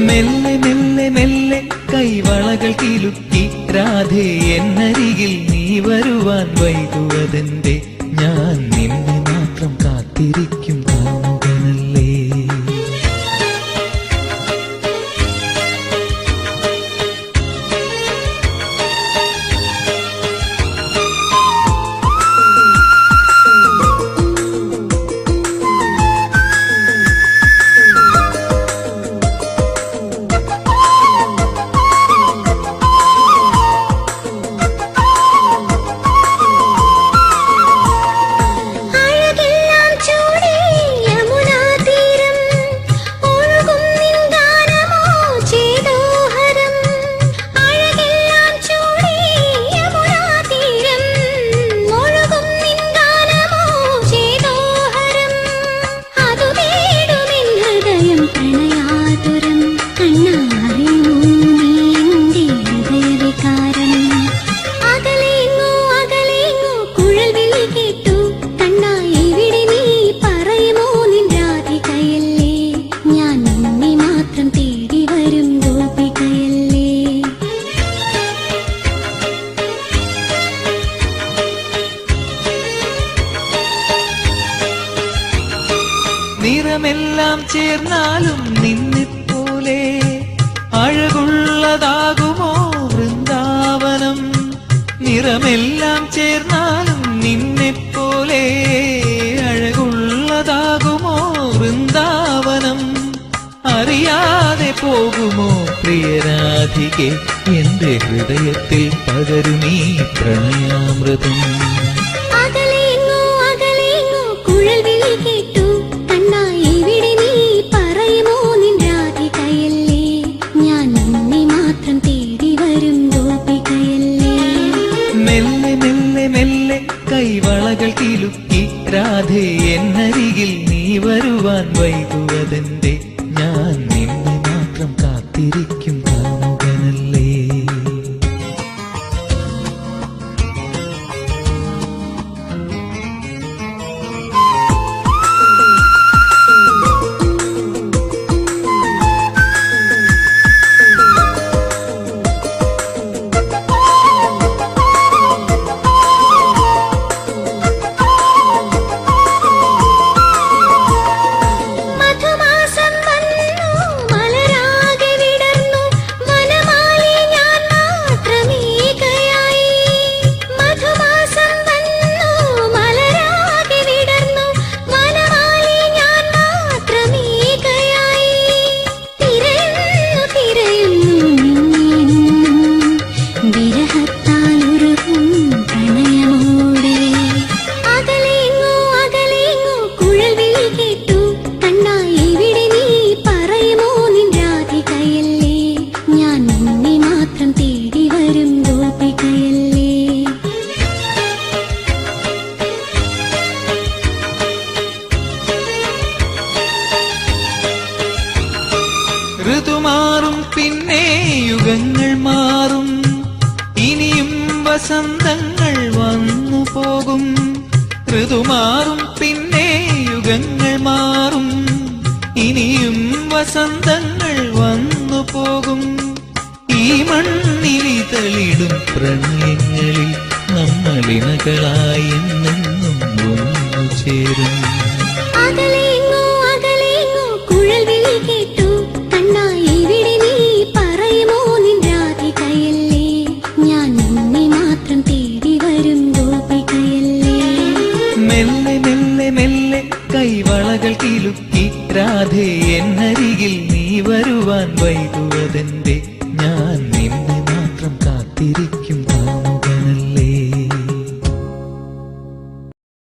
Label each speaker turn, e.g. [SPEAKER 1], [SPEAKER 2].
[SPEAKER 1] മെല്ലെ മെല്ലെ മെല്ലെ കൈവളകൾ കിലുക്കി രാധേ എന്നരികിൽ നീ വരുവാൻ വൈകുവതെന്റെ ഞാൻ നിന്നെ മാത്രം കാത്തിരിക്കും കാമുകനല്ലേ. നിറമെല്ലാം ചേർന്നാലും നിന്നെപ്പോലെ അഴകുള്ളതാകുമോ വൃന്ദാവനം. നിറമെല്ലാം ചേർന്നാലും നിന്നെപ്പോലെ അഴകുള്ളതാകുമോ വൃന്ദാവനം. അറിയാതെ പോകുമോ പ്രിയരാധികെ എന്റെ ഹൃദയത്തിൽ പകരുമീ പ്രണയാമൃതം. മെല്ലെ മെല്ലെ മെല്ലെ കൈവളകൾ കിലുക്കി രാധേ എന്നരികിൽ നീ വരുവാൻ വൈകുവതെന്റെ ഞാൻ നിന്നെ മാത്രം കാത്തിരിക്കും കാമുകനല്ലേ. ഋതുമാറും പിന്നെ യുഗങ്ങൾ മാറും ഇനിയും വസന്തങ്ങൾ വന്നു പോകും. ഋതുമാറും പിന്നെ യുഗങ്ങൾ മാറും ഇനിയും വസന്തങ്ങൾ വന്നു പോകും. ഈ മണ്ണിലിതളിടും പ്രണയങ്ങളിൽ നമ്മളിണകളായി എന്നെന്നും ഒന്നു ചേരും. മെല്ലെ മെല്ലെ മെല്ലെ കൈവളകൾ കിലുക്കി രാധേ എന്നരികിൽ നീ വരുവാൻ വൈകുവതെന്തേ ഞാൻ നിന്നെ മാത്രം കാത്തിരിക്കും